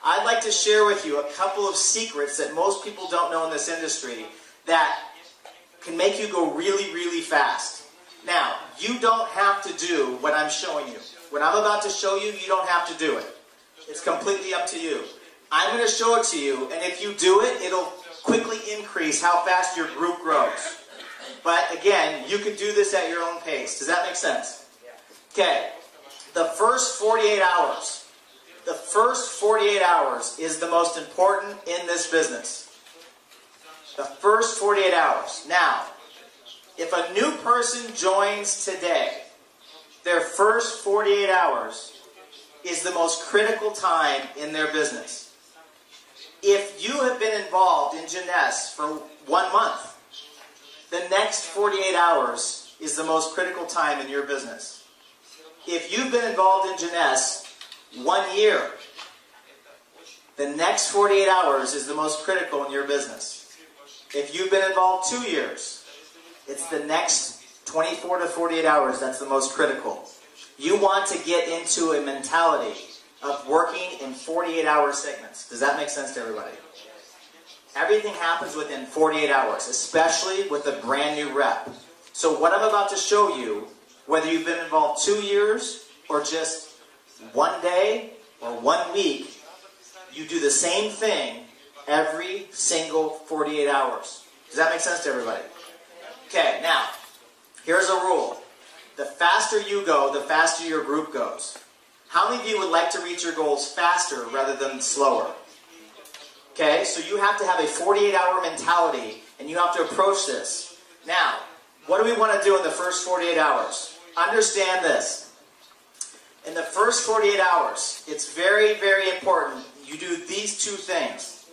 I'd like to share with you a couple of secrets that most people don't know in this industry that can make you go really, really fast. Now, you don't have to do what I'm showing you. What I'm about to show you, you don't have to do it. It's completely up to you. I'm going to show it to you, and if you do it, it'll quickly increase how fast your group grows. But again, you can do this at your own pace. Does that make sense? Okay. The first 48 hours. The first 48 hours is the most important in this business. The first 48 hours. Now, if a new person joins today, their first 48 hours is the most critical time in their business. If you have been involved in Jeunesse for 1 month, the next 48 hours is the most critical time in your business. If you've been involved in Jeunesse 1 year, the next 48 hours is the most critical in your business. If you've been involved 2 years, it's the next 24 to 48 hours that's the most critical. You want to get into a mentality of working in 48-hour segments. Does that make sense to everybody? Everything happens within 48 hours, especially with a brand new rep. So what I'm about to show you, whether you've been involved 2 years or just 1 day or 1 week, you do the same thing every single 48 hours. Does that make sense to everybody? Okay, now, here's a rule. The faster you go, the faster your group goes. How many of you would like to reach your goals faster rather than slower? Okay, so you have to have a 48-hour mentality, and you have to approach this. Now, what do we want to do in the first 48 hours? Understand this. In the first 48 hours, it's very, very important you do these 2 things.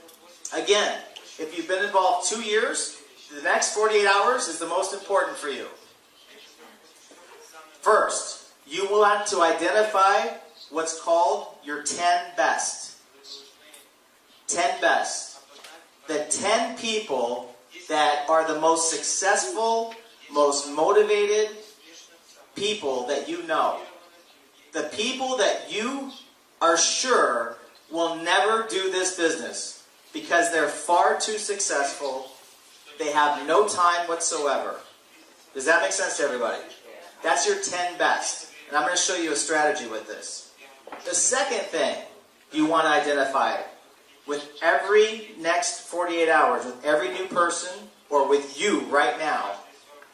Again, if you've been involved 2 years, the next 48 hours is the most important for you. First, you will have to identify what's called your 10 best. 10 best. The 10 people that are the most successful, most motivated people that you know. The people that you are sure will never do this business because they're far too successful. They have no time whatsoever. Does that make sense to everybody? That's your 10 best. And I'm going to show you a strategy with this. The second thing you want to identify with every next 48 hours, with every new person, or with you right now,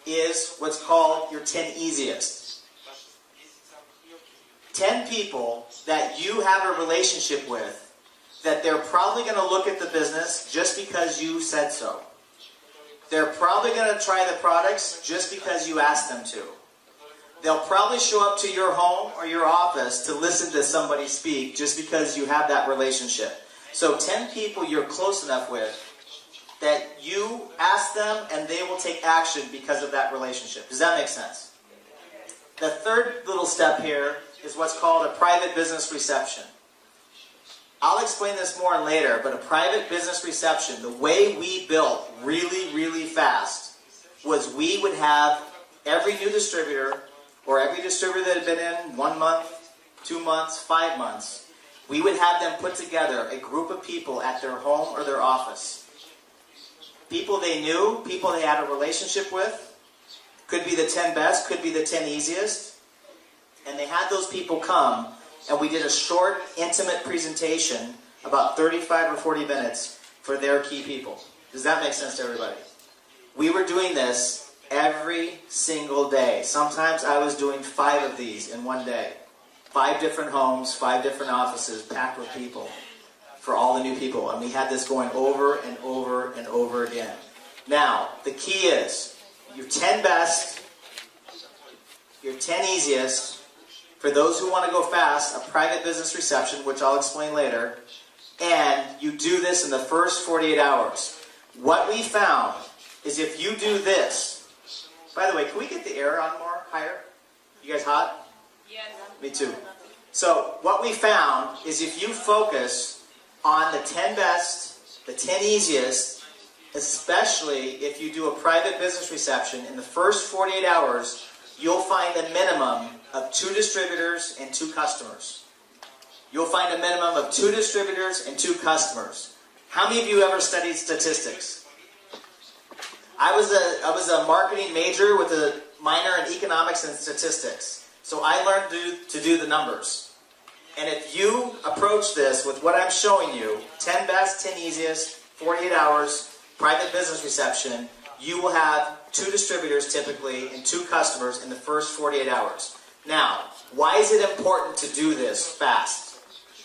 is what's called your 10 easiest. 10 people that you have a relationship with, that they're probably going to look at the business just because you said so. They're probably going to try the products just because you asked them to. They'll probably show up to your home or your office to listen to somebody speak just because you have that relationship. So 10 people you're close enough with that you ask them and they will take action because of that relationship. Does that make sense? The third little step here is what's called a private business reception. I'll explain this more later, but a private business reception, the way we built really, really fast was we would have every new distributor or every distributor that had been in 1 month, 2 months, 5 months, we would have them put together a group of people at their home or their office. People they knew, people they had a relationship with, could be the 10 best, could be the 10 easiest, and they had those people come, and we did a short, intimate presentation, about 35 or 40 minutes, for their key people. Does that make sense to everybody? We were doing this every single day. Sometimes I was doing 5 of these in one day. 5 different homes, 5 different offices, packed with people for all the new people. And we had this going over and over and over again. Now, the key is your 10 best, your 10 easiest. For those who want to go fast, a private business reception, which I'll explain later. And you do this in the first 48 hours. What we found is if you do this. By the way, can we get the air on more higher? You guys hot? Yes. Me too. So what we found is if you focus on the 10 best, the 10 easiest, especially if you do a private business reception, in the first 48 hours, you'll find a minimum of 2 distributors and 2 customers. you'll find a minimum of 2 distributors and 2 customers. How many of you ever studied statistics? I was a marketing major with a minor in economics and statistics. So I learned to do the numbers. And if you approach this with what I'm showing you, 10 best, 10 easiest, 48 hours, private business reception, you will have 2 distributors typically and 2 customers in the first 48 hours. Now, why is it important to do this fast?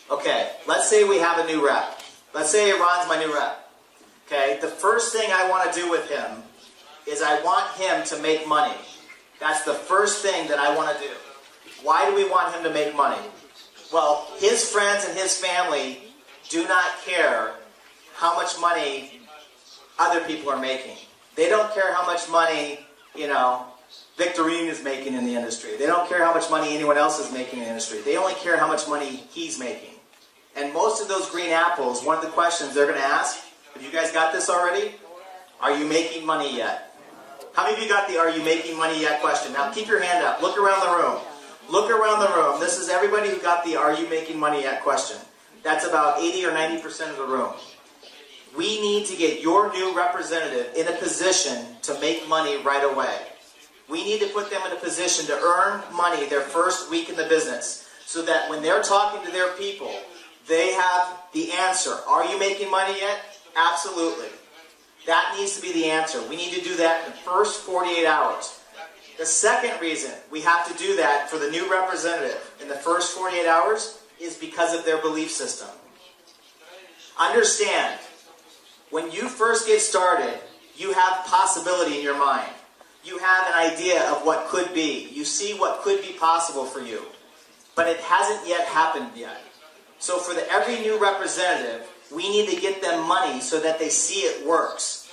Okay, let's say we have a new rep. Let's say Ron's my new rep. Okay, the first thing I want to do with him is I want him to make money. That's the first thing that I want to do. Why do we want him to make money? Well, his friends and his family do not care how much money other people are making. They don't care how much money, Victorine is making in the industry. They don't care how much money anyone else is making in the industry. They only care how much money he's making. And most of those green apples, one of the questions they're going to ask, have you guys got this already? Are you making money yet? How many of you got the are you making money yet question? Now keep your hand up. Look around the room. Look around the room. This is everybody who got the are you making money yet question. That's about 80 or 90% of the room. We need to get your new representative in a position to make money right away. We need to put them in a position to earn money their first week in the business so that when they're talking to their people, they have the answer. Are you making money yet? Absolutely. That needs to be the answer. We need to do that in the first 48 hours. The second reason we have to do that for the new representative in the first 48 hours is because of their belief system. Understand, when you first get started, you have possibility in your mind. You have an idea of what could be. You see what could be possible for you. But it hasn't yet happened yet. So for every new representative, we need to get them money so that they see it works.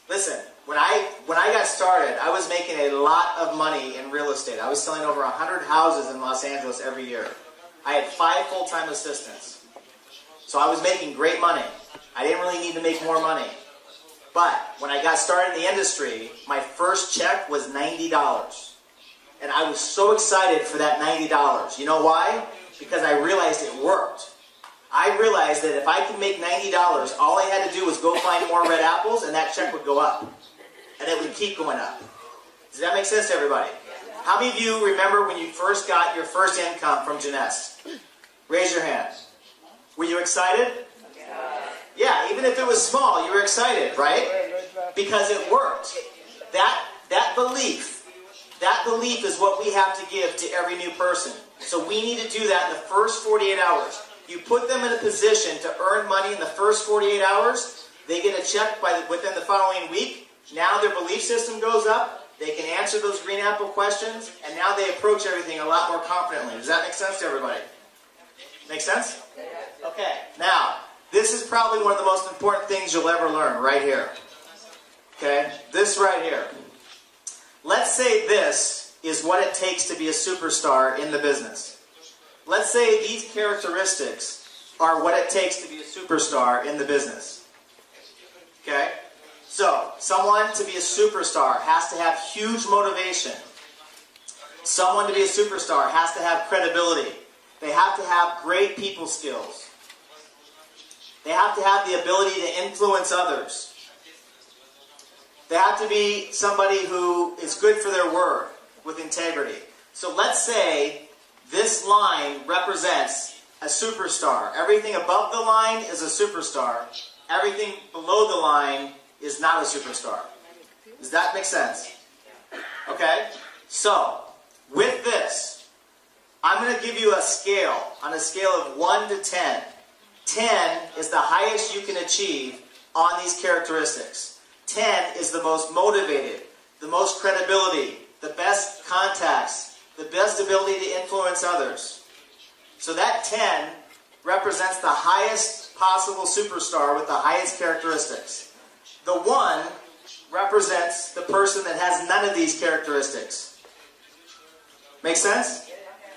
Listen, when I got started, I was making a lot of money in real estate. I was selling over 100 houses in Los Angeles every year. I had 5 full-time assistants. So I was making great money. I didn't really need to make more money. But when I got started in the industry, my first check was $90. And I was so excited for that $90. You know why? Because I realized it worked. I realized that if I could make $90, all I had to do was go find more red apples and that check would go up. And it would keep going up. Does that make sense to everybody? How many of you remember when you first got your first income from Jeunesse? Raise your hand. Were you excited? Yeah, even if it was small, you were excited, right? Because it worked. That belief is what we have to give to every new person. So we need to do that in the first 48 hours. You put them in a position to earn money in the first 48 hours. They get a check within the following week. Now their belief system goes up. They can answer those green apple questions. And now they approach everything a lot more confidently. Does that make sense to everybody? Make sense? Okay. Now, this is probably one of the most important things you'll ever learn right here. Okay? This right here. Let's say this is what it takes to be a superstar in the business. Let's say these characteristics are what it takes to be a superstar in the business. Okay? So, someone to be a superstar has to have huge motivation. Someone to be a superstar has to have credibility. They have to have great people skills. They have to have the ability to influence others. They have to be somebody who is good for their word with integrity. So let's say this line represents a superstar. Everything above the line is a superstar. Everything below the line is not a superstar. Does that make sense? Okay? So, with this, I'm going to give you a scale, on a scale of 1 to 10. 10 is the highest you can achieve on these characteristics. 10 is the most motivated, the most credibility, the best contacts, the best ability to influence others. So that 10 represents the highest possible superstar with the highest characteristics. The 1 represents the person that has none of these characteristics. Make sense?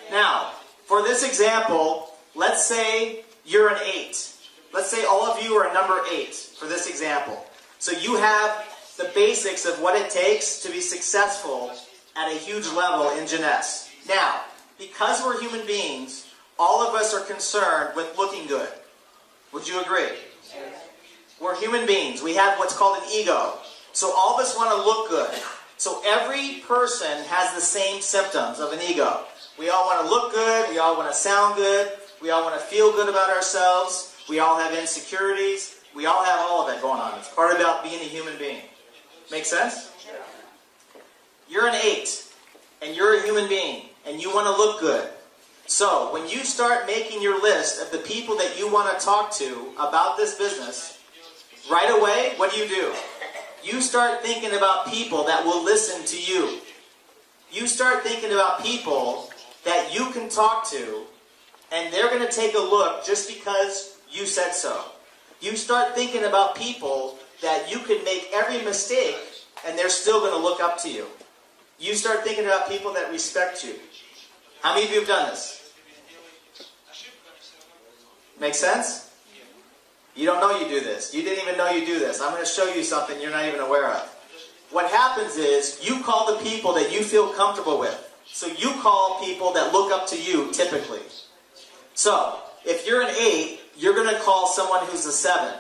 Now, for this example, let's say you're an 8. Let's say all of you are a number 8 for this example. So you have the basics of what it takes to be successful at a huge level in Jeunesse. Now, because we're human beings, all of us are concerned with looking good. Would you agree? We're human beings. We have what's called an ego. So all of us want to look good. So every person has the same symptoms of an ego. We all want to look good. We all want to sound good. We all want to feel good about ourselves. We all have insecurities. We all have all of that going on. It's part about being a human being. Make sense? You're an 8, and you're a human being, and you want to look good. So when you start making your list of the people that you want to talk to about this business, right away, what do? You start thinking about people that will listen to you. You start thinking about people that you can talk to, and they're going to take a look just because you said so. You start thinking about people that you can make every mistake, and they're still going to look up to you. You start thinking about people that respect you. How many of you have done this? Make sense? You don't know you do this. You didn't even know you do this. I'm going to show you something you're not even aware of. What happens is you call the people that you feel comfortable with. So you call people that look up to you typically. So if you're an 8, you're going to call someone who's a 7.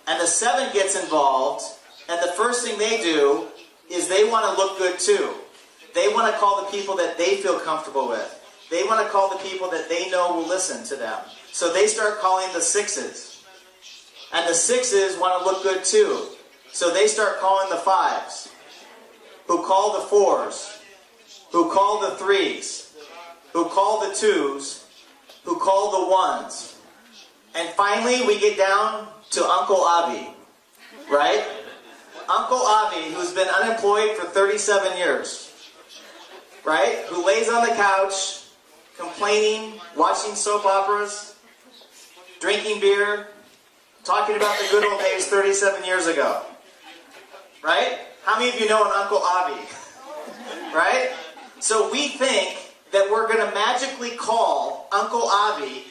And the 7 gets involved, and the first thing they do is they want to look good too. They want to call the people that they feel comfortable with. They want to call the people that they know will listen to them. So they start calling the 6s. And the 6s want to look good too. So they start calling the 5s, who call the 4s, who call the 3s, who call the 2s, who call the 1s. And finally we get down to Uncle Avi, right? Uncle Avi, who's been unemployed for 37 years, right? Who lays on the couch, complaining, watching soap operas, drinking beer, talking about the good old days 37 years ago, right? How many of you know an Uncle Avi, right? So we think that we're going to magically call Uncle Avi,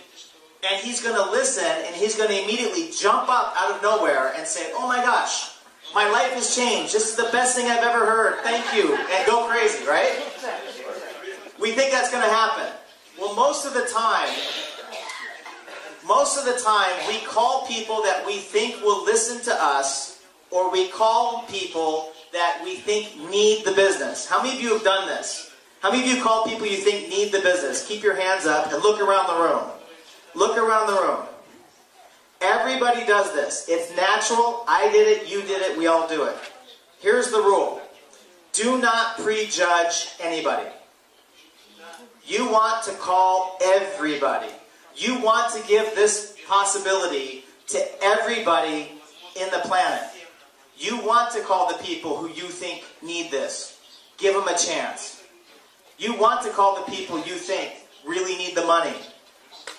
and he's going to listen, and he's going to immediately jump up out of nowhere and say, oh my gosh, my life has changed. This is the best thing I've ever heard. Thank you. And go crazy, right? We think that's going to happen. Well, most of the time, we call people that we think will listen to us, or we call people that we think need the business. How many of you have done this? How many of you call people you think need the business? Keep your hands up and look around the room. Look around the room. Everybody does this. It's natural. I did it. You did it. We all do it. Here's the rule. Do not prejudge anybody. You want to call everybody. You want to give this possibility to everybody in the planet. You want to call the people who you think need this. Give them a chance. You want to call the people you think really need the money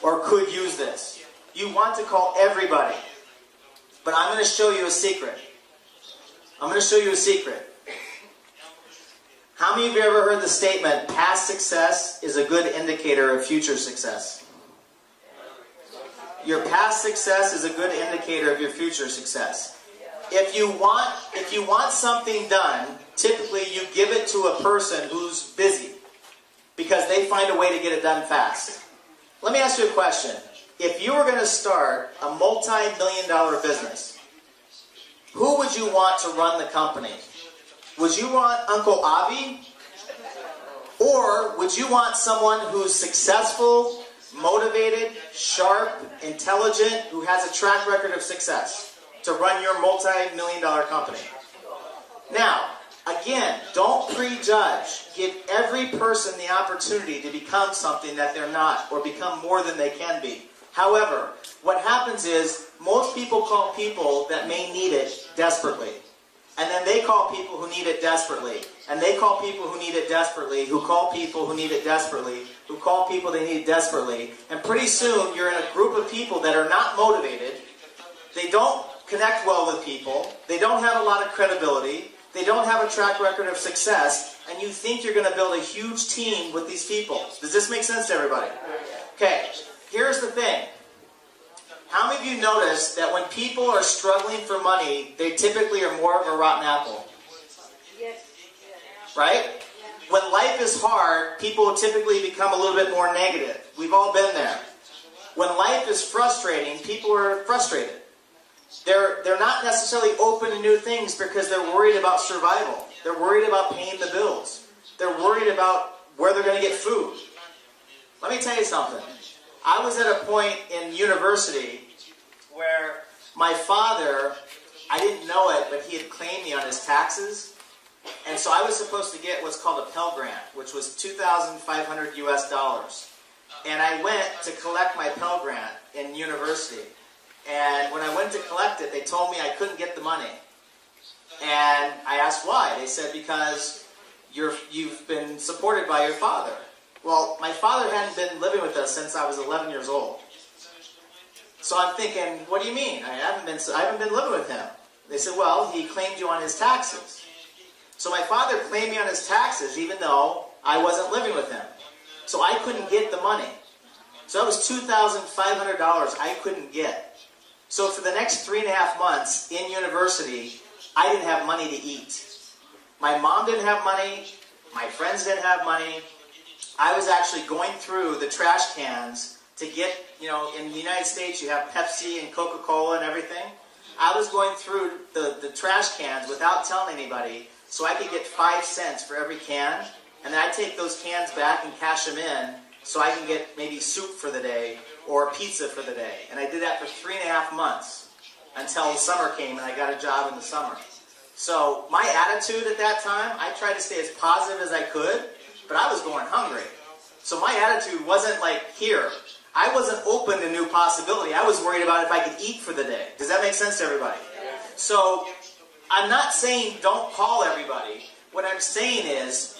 or could use this. You want to call everybody. But I'm going to show you a secret. I'm going to show you a secret. How many of you ever heard the statement, past success is a good indicator of future success? Your past success is a good indicator of your future success. If you want something done, typically you give it to a person who's busy because they find a way to get it done fast. Let me ask you a question. If you were going to start a multi-million-dollar business, who would you want to run the company? Would you want Uncle Avi? Or would you want someone who's successful, motivated, sharp, intelligent, who has a track record of success to run your multi-million-dollar company? Now, again, don't prejudge. Give every person the opportunity to become something that they're not or become more than they can be. However, what happens is most people call people that may need it desperately. And then they call people who need it desperately. And they call people who need it desperately, who call people who need it desperately, who call people they need desperately. And pretty soon you're in a group of people that are not motivated. They don't connect well with people. They don't have a lot of credibility. They don't have a track record of success. And you think you're going to build a huge team with these people. Does this make sense to everybody? Okay, here's the thing. How many of you notice that when people are struggling for money, they typically are more of a rotten apple? Right? When life is hard, people typically become a little bit more negative. We've all been there. When life is frustrating, people are frustrated. They're not necessarily open to new things because they're worried about survival. They're worried about paying the bills. They're worried about where they're going to get food. Let me tell you something. I was at a point in university where my father, I didn't know it, but he had claimed me on his taxes. And so I was supposed to get what's called a Pell Grant, which was $2,500 US. And I went to collect my Pell Grant in university. And when I went to collect it, they told me I couldn't get the money. And I asked why. They said, because you've been supported by your father. Well, my father hadn't been living with us since I was 11 years old. So I'm thinking, what do you mean? I haven't been living with him. They said, well, he claimed you on his taxes. So my father claimed me on his taxes even though I wasn't living with him. So I couldn't get the money. So that was $2,500 I couldn't get. So for the next 3.5 months in university, I didn't have money to eat. My mom didn't have money. My friends didn't have money. I was actually going through the trash cans to get, in the United States you have Pepsi and Coca-Cola and everything. I was going through the trash cans without telling anybody so I could get 5 cents for every can. And then I'd take those cans back and cash them in so I can get maybe soup for the day or pizza for the day. And I did that for 3.5 months until summer came and I got a job in the summer. So my attitude at that time, I tried to stay as positive as I could, but I was going hungry. So my attitude wasn't like here. I wasn't open to new possibility. I was worried about if I could eat for the day. Does that make sense to everybody? So I'm not saying don't call everybody. What I'm saying is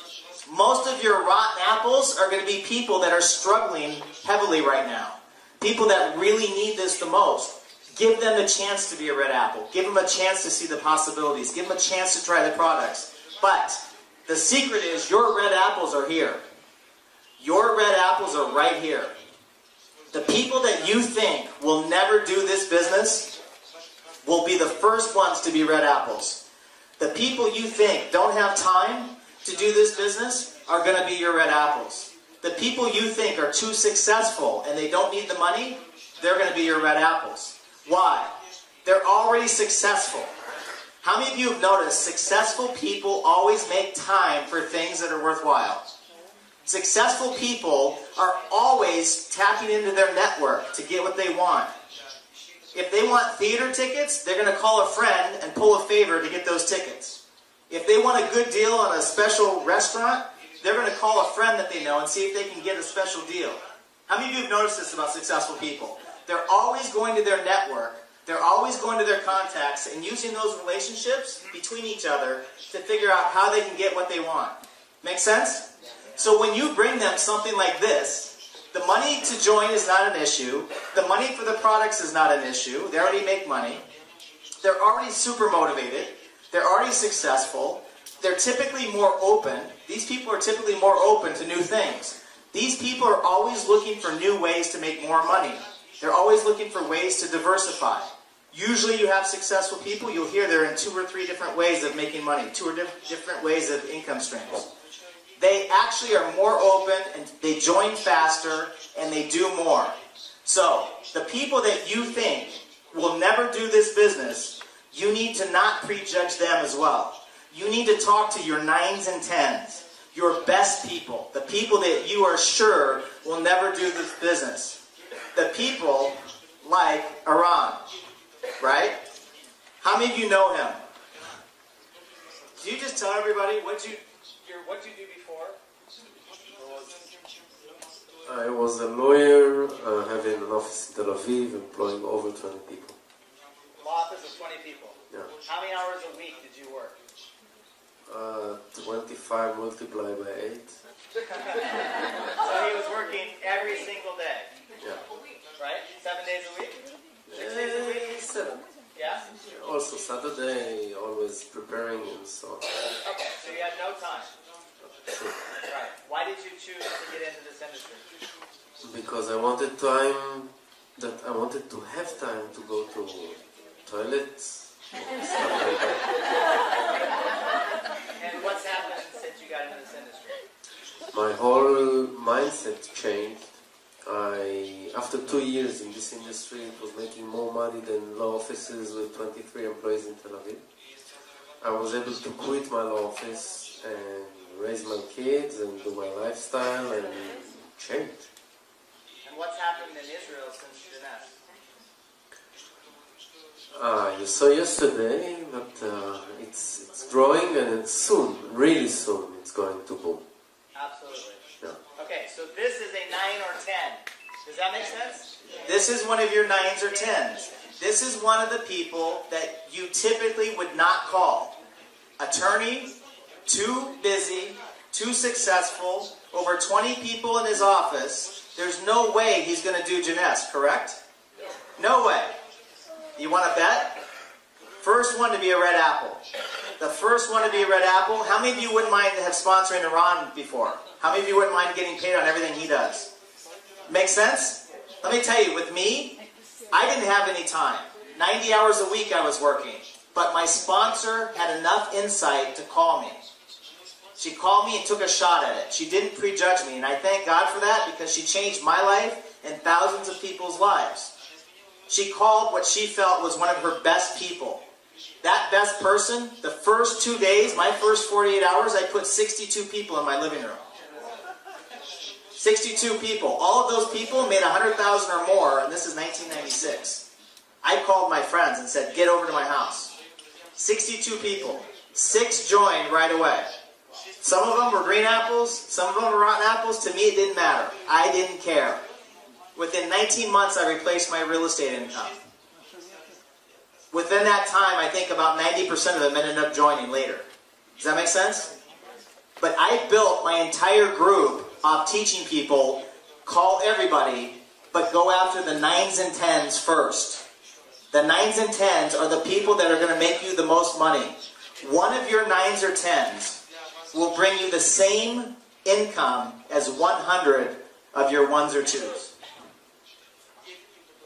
most of your rotten apples are going to be people that are struggling heavily right now. People that really need this the most. Give them the chance to be a red apple. Give them a chance to see the possibilities. Give them a chance to try the products. But the secret is your red apples are here. Your red apples are right here. The people that you think will never do this business will be the first ones to be red apples. The people you think don't have time to do this business are going to be your red apples. The people you think are too successful and they don't need the money, they're going to be your red apples. Why? They're already successful. How many of you have noticed successful people always make time for things that are worthwhile? Successful people are always tapping into their network to get what they want. If they want theater tickets, they're going to call a friend and pull a favor to get those tickets. If they want a good deal on a special restaurant, they're going to call a friend that they know and see if they can get a special deal. How many of you have noticed this about successful people? They're always going to their network, they're always going to their contacts and using those relationships between each other to figure out how they can get what they want. Make sense? So when you bring them something like this, the money to join is not an issue, the money for the products is not an issue, they already make money, they're already super motivated, they're already successful, they're typically more open, these people are typically more open to new things. These people are always looking for new ways to make more money. They're always looking for ways to diversify. Usually you have successful people, you'll hear they're in 2 or 3 different ways of making money, 2 or different ways of income streams. They actually are more open and they join faster and they do more. So, the people that you think will never do this business, you need to not prejudge them as well. You need to talk to your 9s and 10s, your best people, the people that you are sure will never do this business. The people like Iran, right? How many of you know him? Can you just tell everybody what you do before? I was a lawyer, having an office in Tel Aviv, employing over 20 people. Law office of 20 people. Yeah. How many hours a week did you work? 25 multiplied by 8. So he was working every single day. Yeah. Right? 7 days a week? 6 days a week? 7. Yeah? Also Saturday, always preparing and so on. Okay, so you had no time. Sure. Right. Why did you choose to get into this industry? Because I wanted time, I wanted to have time to go to toilets, stuff like that. And what's happened since you got into this industry? my whole mindset changed. After 2 years in this industry, it was making more money than law offices with 23 employees in Tel Aviv. I was able to quit my law office and raise my kids and do my lifestyle and change. And what's happened in Israel since Jeunesse? You saw yesterday that it's growing, and soon, really soon, it's going to boom. Absolutely. Yeah. Okay, so this is a 9 or 10. Does that make sense? This is one of your 9s or 10s. This is one of the people that you typically would not call. Attorney, too busy, too successful, over 20 people in his office. There's no way he's going to do Jeunesse, correct? No way. You want to bet? First one to be a red apple. The first one to be a red apple. How many of you wouldn't mind sponsoring Iran before? How many of you wouldn't mind getting paid on everything he does? Make sense? Let me tell you, with me, I didn't have any time. 90 hours a week I was working. But my sponsor had enough insight to call me. She called me and took a shot at it. She didn't prejudge me, and I thank God for that because she changed my life and thousands of people's lives. She called what she felt was one of her best people. That best person, the first 2 days, my first 48 hours, I put 62 people in my living room. 62 people. All of those people made 100,000 or more, and this is 1996. I called my friends and said, get over to my house. 62 people. 6 joined right away. Some of them were green apples, some of them were rotten apples. To me, it didn't matter. I didn't care. Within 19 months, I replaced my real estate income. Within that time, I think about 90% of them ended up joining later. Does that make sense? But I built my entire group of teaching people, call everybody, but go after the 9s and 10s first. The 9s and 10s are the people that are going to make you the most money. One of your 9s or 10s will bring you the same income as 100 of your 1s or 2s.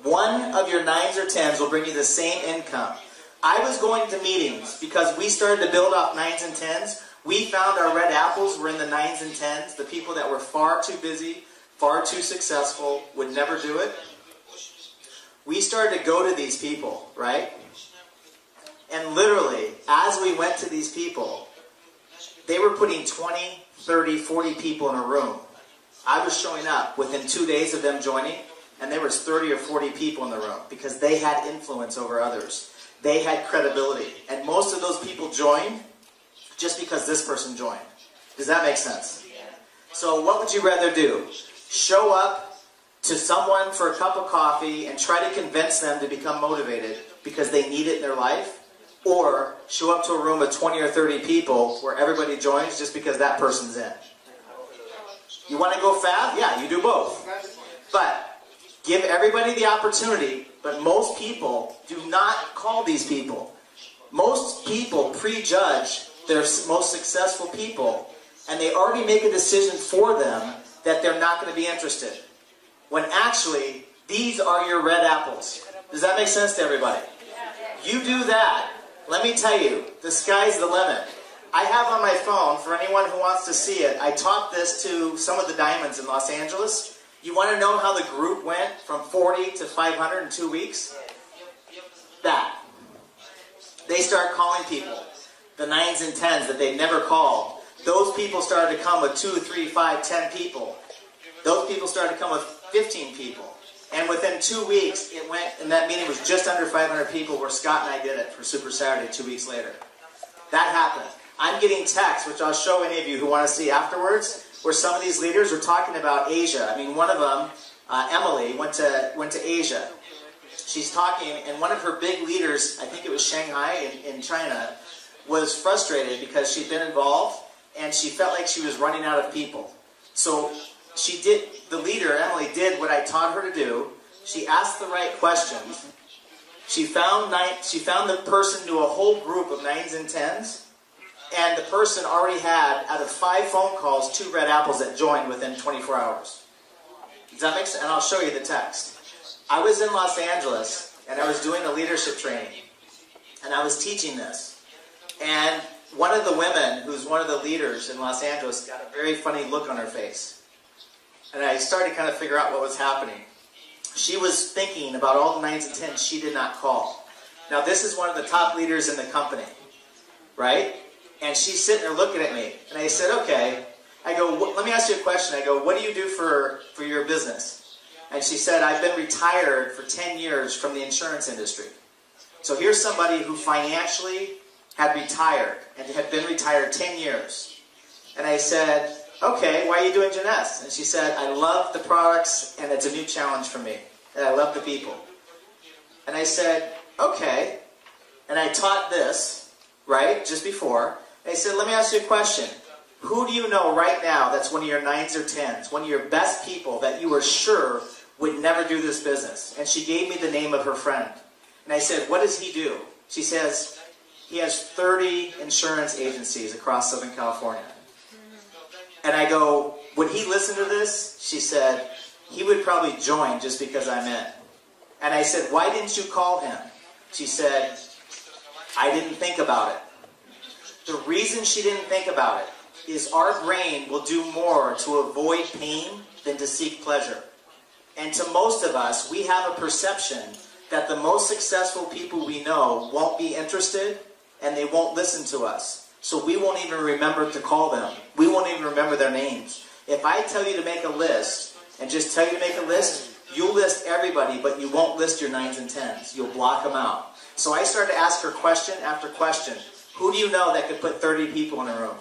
One of your 9s or 10s will bring you the same income. I was going to meetings because we started to build off 9s and 10s. We found our red apples were in the 9s and 10s, the people that were far too busy, far too successful, would never do it. We started to go to these people, right? And literally, as we went to these people, they were putting 20, 30, 40 people in a room. I was showing up within 2 days of them joining, and there was 30 or 40 people in the room because they had influence over others. They had credibility. And most of those people joined just because this person joined. Does that make sense? So what would you rather do? Show up to someone for a cup of coffee and try to convince them to become motivated because they need it in their life? Or show up to a room of 20 or 30 people where everybody joins just because that person's in? You want to go fast? Yeah, you do both. But give everybody the opportunity, but most people do not call these people. Most people prejudge their most successful people, and they already make a decision for them that they're not going to be interested. When actually, these are your red apples. Does that make sense to everybody? You do that, let me tell you, the sky's the limit. I have on my phone, for anyone who wants to see it, I taught this to some of the diamonds in Los Angeles. You want to know how the group went from 40 to 500 in 2 weeks? That. They start calling people, the 9s and 10s that they never called. Those people started to come with 2, 3, 5, 10 people. Those people started to come with 15 people. And within 2 weeks, it went, and that meeting was just under 500 people where Scott and I did it for Super Saturday 2 weeks later. That happened. I'm getting texts, which I'll show any of you who want to see afterwards, where some of these leaders were talking about Asia. I mean, one of them, Emily, went to Asia. She's talking, and one of her big leaders, I think it was Shanghai in China, was frustrated because she'd been involved, and she felt like she was running out of people. So she did, the leader, Emily, did what I taught her to do. She asked the right questions. She found the person to a whole group of 9s and 10s, and the person already had, out of 5 phone calls, 2 red apples that joined within 24 hours. Does that make sense? And I'll show you the text. I was in Los Angeles, and I was doing a leadership training, and I was teaching this. And one of the women, who's one of the leaders in Los Angeles, got a very funny look on her face. And I started to kind of figure out what was happening. She was thinking about all the 9s and 10s she did not call. Now, this is one of the top leaders in the company, right? And she's sitting there looking at me. And I said, okay. I go, let me ask you a question. I go, what do you do for your business? And she said, I've been retired for 10 years from the insurance industry. So here's somebody who financially had retired and had been retired 10 years. And I said, okay, why are you doing Jeunesse? And she said, I love the products and it's a new challenge for me. And I love the people. And I said, okay. And I taught this, right, just before. And I said, let me ask you a question. Who do you know right now that's one of your 9s or 10s, one of your best people that you were sure would never do this business? And she gave me the name of her friend. And I said, what does he do? She says, he has 30 insurance agencies across Southern California. And I go, would he listen to this? She said, he would probably join just because I'm in. And I said, why didn't you call him? She said, I didn't think about it. The reason she didn't think about it is our brain will do more to avoid pain than to seek pleasure. And to most of us, we have a perception that the most successful people we know won't be interested and they won't listen to us. So we won't even remember to call them. We won't even remember their names. If I tell you to make a list and just tell you to make a list, you'll list everybody, but you won't list your 9s and 10s. You'll block them out. So I started to ask her question after question. Who do you know that could put 30 people in a room?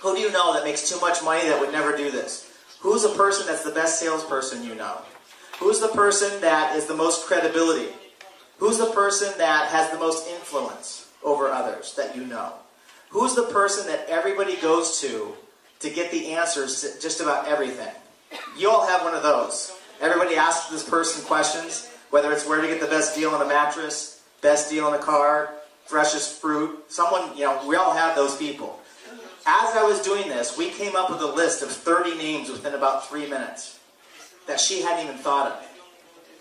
Who do you know that makes too much money that would never do this? Who's the person that's the best salesperson you know? Who's the person that is the most credibility? Who's the person that has the most influence over others that you know? Who's the person that everybody goes to get the answers to just about everything? You all have one of those. Everybody asks this person questions, whether it's where to get the best deal on a mattress, best deal on a car, freshest fruit. Someone, we all have those people. As I was doing this, we came up with a list of 30 names within about 3 minutes that she hadn't even thought of.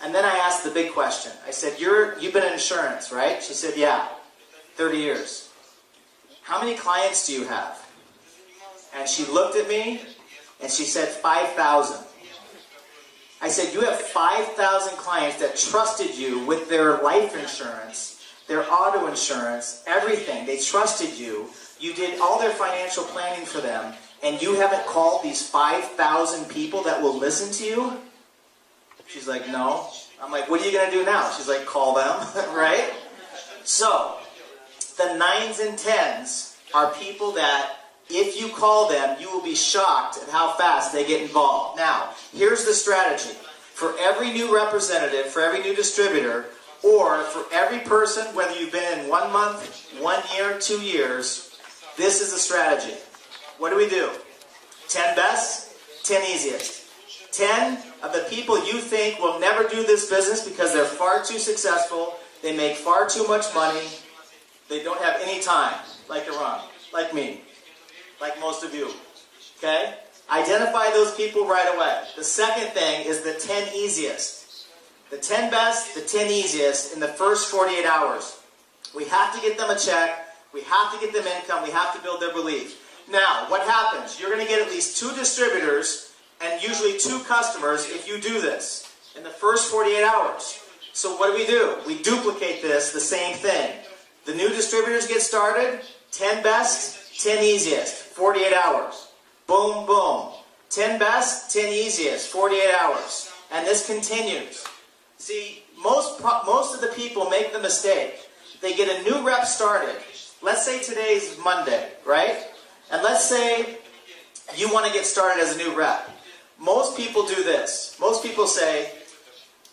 And then I asked the big question. I said, you've been in insurance, right? She said, yeah, 30 years. How many clients do you have? And she looked at me and she said, 5,000. I said, you have 5,000 clients that trusted you with their life insurance, their auto insurance, everything. They trusted you. You did all their financial planning for them, and you haven't called these 5,000 people that will listen to you? She's like, no. I'm like, what are you going to do now? She's like, call them, right? So, the 9s and 10s are people that, if you call them, you will be shocked at how fast they get involved. Now, here's the strategy. For every new representative, for every new distributor, or for every person, whether you've been in 1 month, 1 year, 2 years, this is the strategy. What do we do? 10 best, 10 easiest. 10 of the people you think will never do this business because they're far too successful, they make far too much money, they don't have any time, like Iran, like me, like most of you. Okay? Identify those people right away. The second thing is the 10 easiest. The 10 best, the 10 easiest in the first 48 hours. We have to get them a check. We have to get them income. We have to build their belief. Now, what happens? You're going to get at least 2 distributors and usually 2 customers if you do this in the first 48 hours. So what do? We duplicate this, the same thing. The new distributors get started, 10 best, 10 easiest, 48 hours. Boom, boom. 10 best, 10 easiest, 48 hours. And this continues. See, most of the people make the mistake. They get a new rep started. Let's say today's Monday, right? And let's say you want to get started as a new rep. Most people do this. Most people say,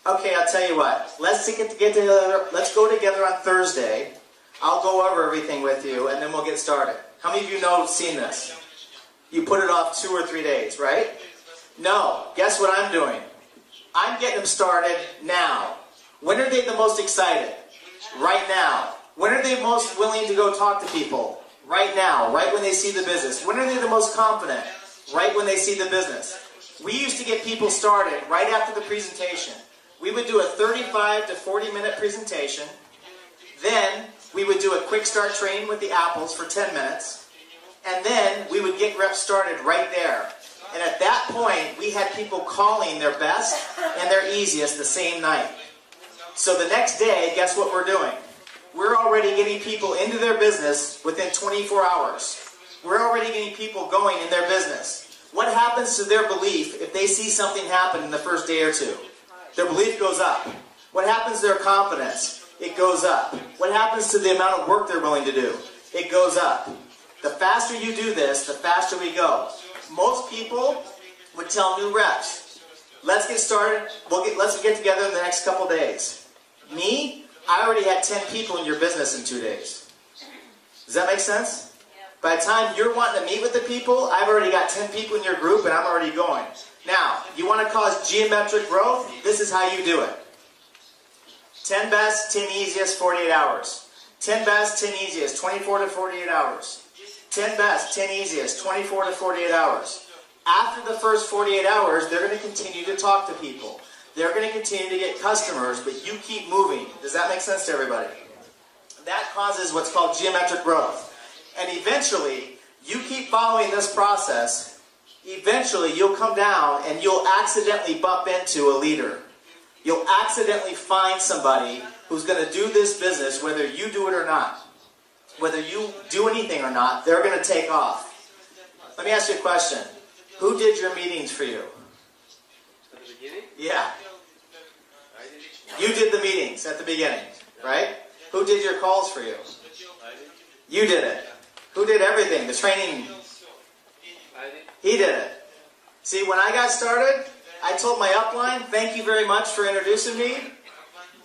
okay, I'll tell you what. Let's get together. Let's go together on Thursday. I'll go over everything with you, and then we'll get started. How many of you know seen this? You put it off 2 or 3 days, right? No. Guess what I'm doing? I'm getting them started now. When are they the most excited? Right now. When are they most willing to go talk to people? Right now, right when they see the business. When are they the most confident? Right when they see the business. We used to get people started right after the presentation. We would do a 35 to 40 minute presentation. Then We would do a quick start training with the apples for 10 minutes. And then we would get reps started right there. And at that point, we had people calling their best and their easiest the same night. So the next day, guess what we're doing? We're already getting people into their business within 24 hours. We're already getting people going in their business. What happens to their belief if they see something happen in the first day or two? Their belief goes up. What happens to their confidence? It goes up. What happens to the amount of work they're willing to do? It goes up. The faster you do this, the faster we go. Most people would tell new reps, let's get started, let's get together in the next couple days. Me, I already had 10 people in your business in 2 days. Does that make sense? By the time you're wanting to meet with the people, I've already got 10 people in your group and I'm already going. Now, you want to cause geometric growth? This is how you do it. 10 best, 10 easiest, 48 hours. 10 best, 10 easiest, 24 to 48 hours. 10 best, 10 easiest, 24 to 48 hours. After the first 48 hours, they're going to continue to talk to people. They're going to continue to get customers, but you keep moving. Does that make sense to everybody? That causes what's called geometric growth. And eventually, you keep following this process, eventually you'll come down and you'll accidentally bump into a leader. You'll accidentally find somebody who's going to do this business whether you do it or not. Whether you do anything or not, they're going to take off. Let me ask you a question. Who did your meetings for you? At the beginning? Yeah. You did the meetings at the beginning, right? Who did your calls for you? You did it. Who did everything? The training? He did it. See, when I got started, I told my upline, thank you very much for introducing me.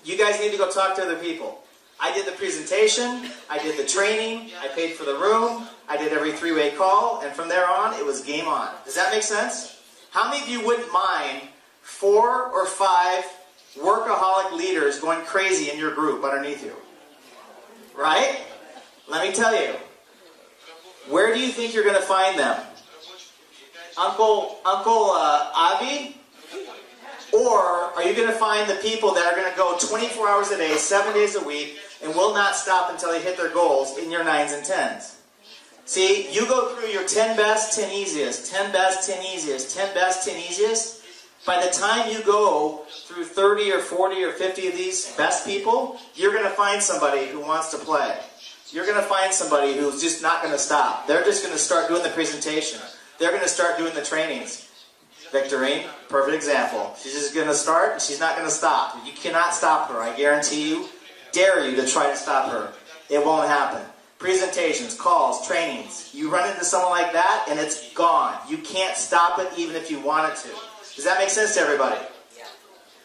You guys need to go talk to other people. I did the presentation, I did the training, I paid for the room, I did every three-way call, and from there on, it was game on. Does that make sense? How many of you wouldn't mind 4 or 5 workaholic leaders going crazy in your group underneath you? Right? Let me tell you. Where do you think you're going to find them? Uncle Avi? Or are you going to find the people that are going to go 24 hours a day, 7 days a week, and will not stop until they hit their goals in your 9s and 10s? See, you go through your 10 best, 10 easiest, 10 best, 10 easiest, 10 best, 10 easiest. By the time you go through 30 or 40 or 50 of these best people, you're going to find somebody who wants to play. You're going to find somebody who's just not going to stop. They're just going to start doing the presentation. They're going to start doing the trainings. Victorine, perfect example. She's just going to start and she's not going to stop. You cannot stop her. I guarantee you, dare you to try to stop her. It won't happen. Presentations, calls, trainings. You run into someone like that and it's gone. You can't stop it even if you wanted to. Does that make sense to everybody?